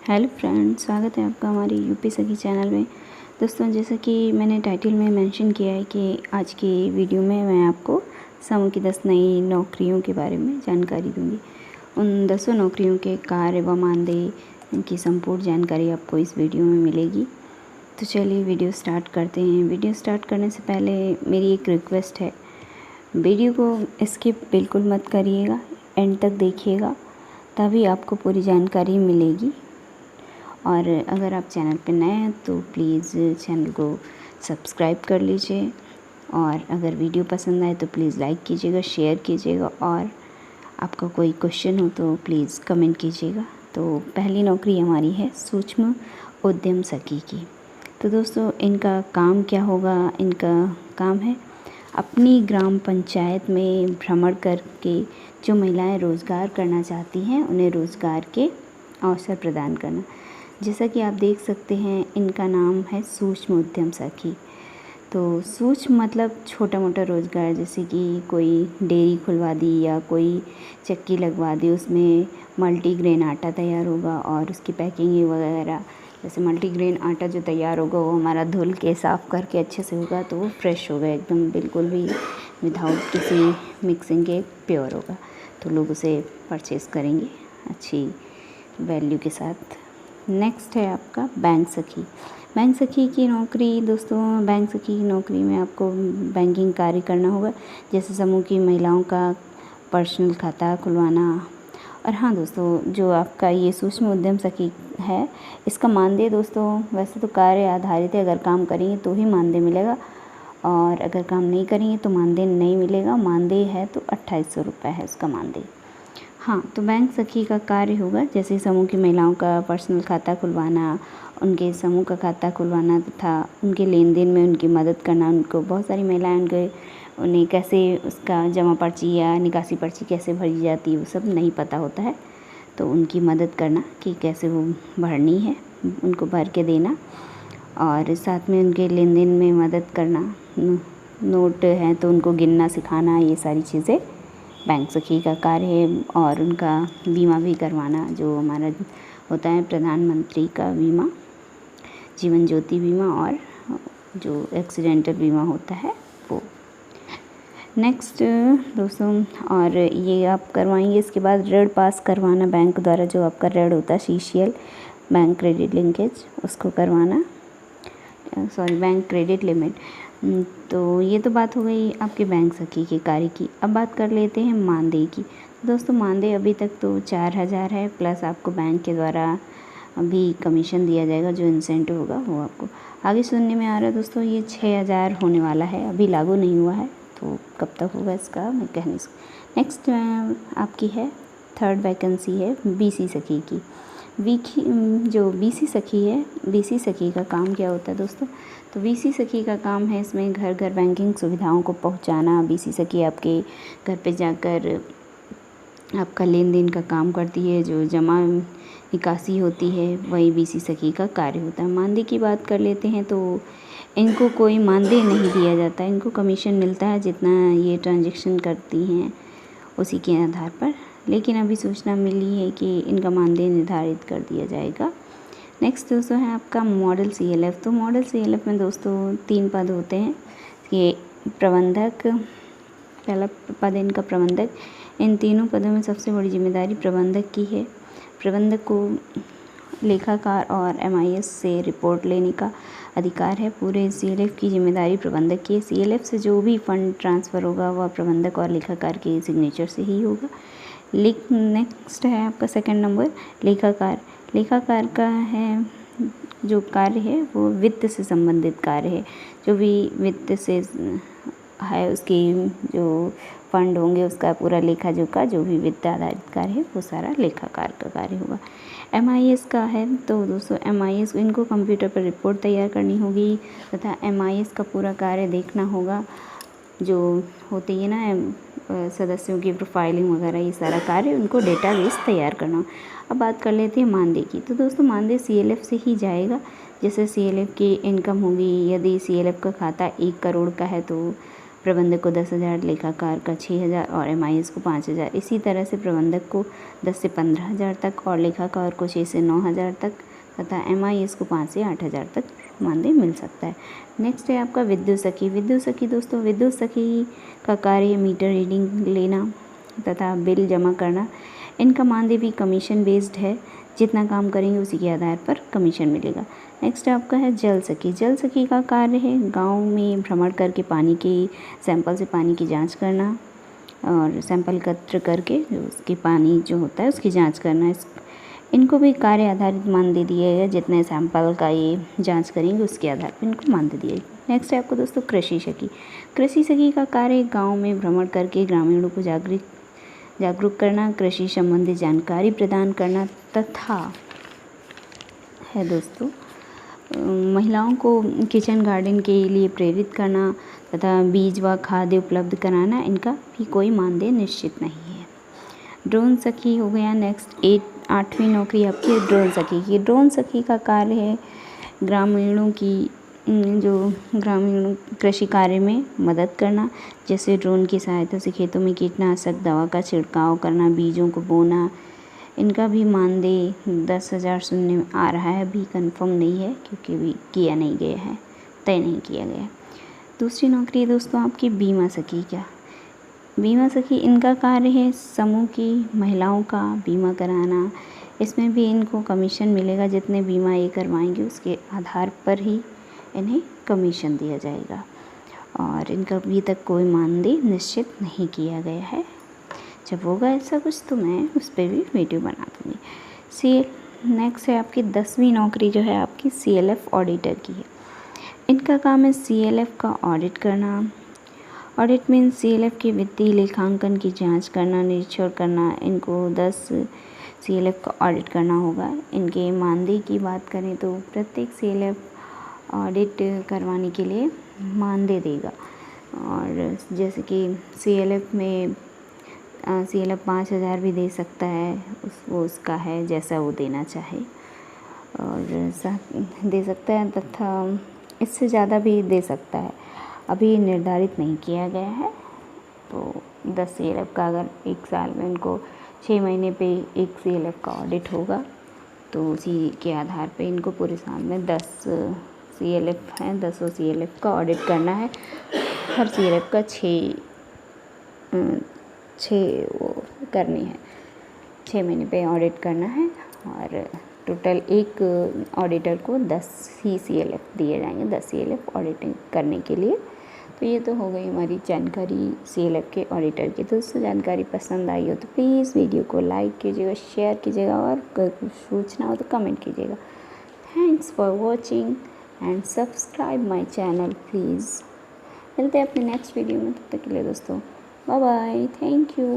Hello friends, स्वागत है आपका हमारे यूपी सखी चैनल में। दोस्तों, जैसा कि मैंने टाइटल में मेंशन किया है कि आज की वीडियो में मैं आपको समूह की 10 नई नौकरियों के बारे में जानकारी दूंगी। उन 10 नौकरियों के कार्य व मानदेय की संपूर्ण जानकारी आपको इस वीडियो में मिलेगी। तो चलिए वीडियो स्टार्ट करते हैं। वीडियो स्टार्ट करने से पहले मेरी एक रिक्वेस्ट है, वीडियो को स्किप बिल्कुल मत करिएगा, एंड तक देखिएगा, तभी आपको पूरी जानकारी मिलेगी। और अगर आप चैनल पर नए हैं तो प्लीज़ चैनल को सब्सक्राइब कर लीजिए, और अगर वीडियो पसंद आए तो प्लीज़ लाइक कीजिएगा, शेयर कीजिएगा, और आपका कोई क्वेश्चन हो तो प्लीज़ कमेंट कीजिएगा। तो पहली नौकरी हमारी है सूक्ष्म उद्यम सखी की। तो दोस्तों, इनका काम क्या होगा? इनका काम है अपनी ग्राम पंचायत में भ्रमण करके जो महिलाएं रोज़गार करना चाहती हैं उन्हें रोज़गार के अवसर प्रदान करना। जैसा कि आप देख सकते हैं, इनका नाम है सूक्ष्म उद्यम सखी। तो सूक्ष्म मतलब छोटा मोटा रोज़गार, जैसे कि कोई डेयरी खुलवा दी या कोई चक्की लगवा दी, उसमें मल्टीग्रेन आटा तैयार होगा और उसकी पैकिंग वगैरह। जैसे मल्टीग्रेन आटा जो तैयार होगा वो हमारा धुल के साफ़ करके अच्छे से होगा, तो वो फ्रेश होगा एकदम, बिल्कुल भी विदाउट किसी मिक्सिंग के प्योर होगा। तो लोग उसे परचेज़ करेंगे अच्छी वैल्यू के साथ। नेक्स्ट है आपका बैंक सखी। बैंक सखी की नौकरी दोस्तों, बैंक सखी की नौकरी में आपको बैंकिंग कार्य करना होगा, जैसे समूह की महिलाओं का पर्सनल खाता खुलवाना। और हाँ दोस्तों, जो आपका ये सूक्ष्म उद्यम सखी है, इसका मानदेय दोस्तों वैसे तो कार्य आधारित है, अगर काम करेंगे तो ही मानदेय मिलेगा, और अगर काम नहीं करेंगे तो मानदेय नहीं मिलेगा। मानदेय है तो 2800 रुपये है उसका मानदेय। हाँ, तो बैंक सखी का कार्य होगा जैसे समूह की महिलाओं का पर्सनल खाता खुलवाना, उनके समूह का खाता खुलवाना तथा उनके लेन देन में उनकी मदद करना। उनको बहुत सारी महिलाएं उन्हें कैसे उसका जमा पर्ची या निकासी पर्ची कैसे भरी जाती है वो सब नहीं पता होता है, तो उनकी मदद करना कि कैसे वो भरनी है, उनको भर के देना, और साथ में उनके लेन देन में मदद करना। नोट हैं तो उनको गिनना सिखाना, ये सारी चीज़ें बैंक सखी का कार्य है। और उनका बीमा भी करवाना, जो हमारा होता है प्रधानमंत्री का बीमा, जीवन ज्योति बीमा, और जो एक्सीडेंटल बीमा होता है वो। नेक्स्ट दोस्तों, और ये आप करवाएंगे। इसके बाद ऋण पास करवाना, बैंक द्वारा जो आपका ऋण होता है CCL, बैंक क्रेडिट लिंकेज, उसको करवाना, बैंक क्रेडिट लिमिट। तो ये तो बात हो गई आपके बैंक सखी के कार्य की। अब बात कर लेते हैं मानदेय की। दोस्तों, मानदेय अभी तक तो 4000 है, प्लस आपको बैंक के द्वारा अभी कमीशन दिया जाएगा, जो इंसेंटिव होगा वो आपको आगे सुनने में आ रहा है। दोस्तों, ये 6000 होने वाला है, अभी लागू नहीं हुआ है, तो कब तक होगा इसका मैं कह नहीं सकती। नेक्स्ट आपकी है थर्ड वैकेंसी है BC सखी की। जो BC सखी है, BC सखी का काम क्या होता है दोस्तों? तो BC सखी का काम है इसमें घर घर बैंकिंग सुविधाओं को पहुंचाना। BC सखी आपके घर पे जाकर आपका लेन देन का काम करती है, जो जमा निकासी होती है वही BC सखी का कार्य होता है। मानदेय की बात कर लेते हैं तो इनको कोई मानदेय नहीं दिया जाता, इनको कमीशन मिलता है जितना ये ट्रांजैक्शन करती हैं उसी के आधार पर, लेकिन अभी सूचना मिली है कि इनका मानदेय निर्धारित कर दिया जाएगा। नेक्स्ट दोस्तों है आपका मॉडल CLF। तो मॉडल CLF में दोस्तों 3 पद होते हैं। ये प्रबंधक, पहला पद इनका प्रबंधक। इन तीनों पदों में सबसे बड़ी जिम्मेदारी प्रबंधक की है। प्रबंधक को लेखाकार और MIS से रिपोर्ट लेने का अधिकार है। पूरे CLF की जिम्मेदारी प्रबंधक की है। CLF से जो भी फंड ट्रांसफ़र होगा वह प्रबंधक और लेखाकार के सिग्नेचर से ही होगा। नेक्स्ट है आपका सेकंड नंबर लेखाकार। लेखाकार का है जो कार्य है वो वित्त से संबंधित कार्य है। जो भी वित्त से है उसकी जो फंड होंगे उसका पूरा लेखा जोखा, जो भी वित्त आधारित कार्य है वो सारा लेखाकार का कार्य होगा। MIS का है तो दोस्तों MIS इनको कंप्यूटर पर रिपोर्ट तैयार करनी होगी तथा MIS का पूरा कार्य देखना होगा, जो होती है ना सदस्यों की प्रोफाइलिंग वगैरह, ये सारा कार्य उनको डेटाबेस तैयार करना। अब बात कर लेते हैं मानदेय की। तो दोस्तों, मानदेय CLF से ही जाएगा। जैसे CLF की इनकम होगी, यदि CLF का खाता 1 करोड़ का है तो प्रबंधक को 10,000, लेखाकार का 6,000 और MIS को 5,000। इसी तरह से प्रबंधक को 10 से 15,000 तक और लेखाकार को 6 से 9,000 तक तथा MIS को 5 से 8,000 तक मानदेय मिल सकता है। नेक्स्ट है आपका विद्युत सखी। विद्युत सखी दोस्तों, विद्युत सखी का कार्य मीटर रीडिंग लेना तथा बिल जमा करना। इनका मानदेय भी कमीशन बेस्ड है, जितना काम करेंगे उसी के आधार पर कमीशन मिलेगा। नेक्स्ट आपका है जल सखी। जल सखी का कार्य है गांव में भ्रमण करके पानी के सैंपल से पानी की जांच करना और सैंपल एकत्र करके उसकी पानी जो होता है उसकी जांच करना। इनको भी कार्य आधारित मानदेय दिया गया, जितने सैंपल का ये जांच करेंगे उसके आधार पर इनको मानदेय दिया गया। नेक्स्ट है आपको दोस्तों कृषि सखी। कृषि सखी का कार्य गाँव में भ्रमण करके ग्रामीणों को जागरूक करना, कृषि संबंधी जानकारी प्रदान करना तथा है दोस्तों महिलाओं को किचन गार्डन के लिए प्रेरित करना तथा बीज व खाद्य उपलब्ध कराना। इनका भी कोई मानदेय निश्चित नहीं है। ड्रोन सखी हो गया। नेक्स्ट 8वीं नौकरी आपकी ड्रोन सखी की। ड्रोन सखी का कार्य है ग्रामीणों की ग्रामीण कृषि कार्य में मदद करना, जैसे ड्रोन की सहायता से खेतों में कीटनाशक दवा का छिड़काव करना, बीजों को बोना। इनका भी मानदेय 10,000 सुनने में आ रहा है, अभी कंफर्म नहीं है क्योंकि अभी किया नहीं गया है, तय नहीं किया गया है। दूसरी नौकरी दोस्तों आपकी बीमा सखी। क्या बीमा सखी, इनका कार्य है समूह की महिलाओं का बीमा कराना। इसमें भी इनको कमीशन मिलेगा, जितने बीमा ये करवाएंगे उसके आधार पर ही इन्हें कमीशन दिया जाएगा और इनका अभी तक कोई मानदेय निश्चित नहीं किया गया है। जब होगा ऐसा कुछ तो मैं उस पर भी वीडियो बना दूँगी। नेक्स्ट है आपकी 10वीं नौकरी जो है आपकी CLF ऑडिटर की है। इनका काम है CLF का ऑडिट करना। ऑडिट मीन CLF के वित्तीय लेखांकन की जांच करना, निरीक्षण करना। इनको 10 CLF का ऑडिट करना होगा। इनके मानदेय की बात करें तो प्रत्येक CLF ऑडिट करवाने के लिए मानदेय देगा और जैसे कि CLF में CLF 5,000 भी दे सकता है, वो उसका है जैसा वो देना चाहे और दे सकता है तथा इससे ज़्यादा भी दे सकता है। अभी निर्धारित नहीं किया गया है। तो 10 CLF का अगर एक साल में उनको 6 महीने पे एक CLF का ऑडिट होगा तो उसी के आधार पे इनको पूरे साल में 10 CLF हैं, 10 CLF का ऑडिट करना है। हर CLF का 6 वो करनी है, 6 महीने पे ऑडिट करना है और टोटल एक ऑडिटर को 10 ही CLF दिए जाएंगे, 10 CLF ऑडिटिंग करने के लिए। तो ये तो हो गई हमारी जानकारी CLF के ऑडिटर की। दोस्तों जानकारी पसंद आई हो तो प्लीज़ वीडियो को लाइक कीजिएगा, शेयर कीजिएगा और कोई कुछ पूछना हो तो कमेंट कीजिएगा। Thanks for watching and subscribe my channel please. मिलते हैं अपने नेक्स्ट वीडियो में, तब तक के लिए दोस्तों बाय बाय, थैंक यू।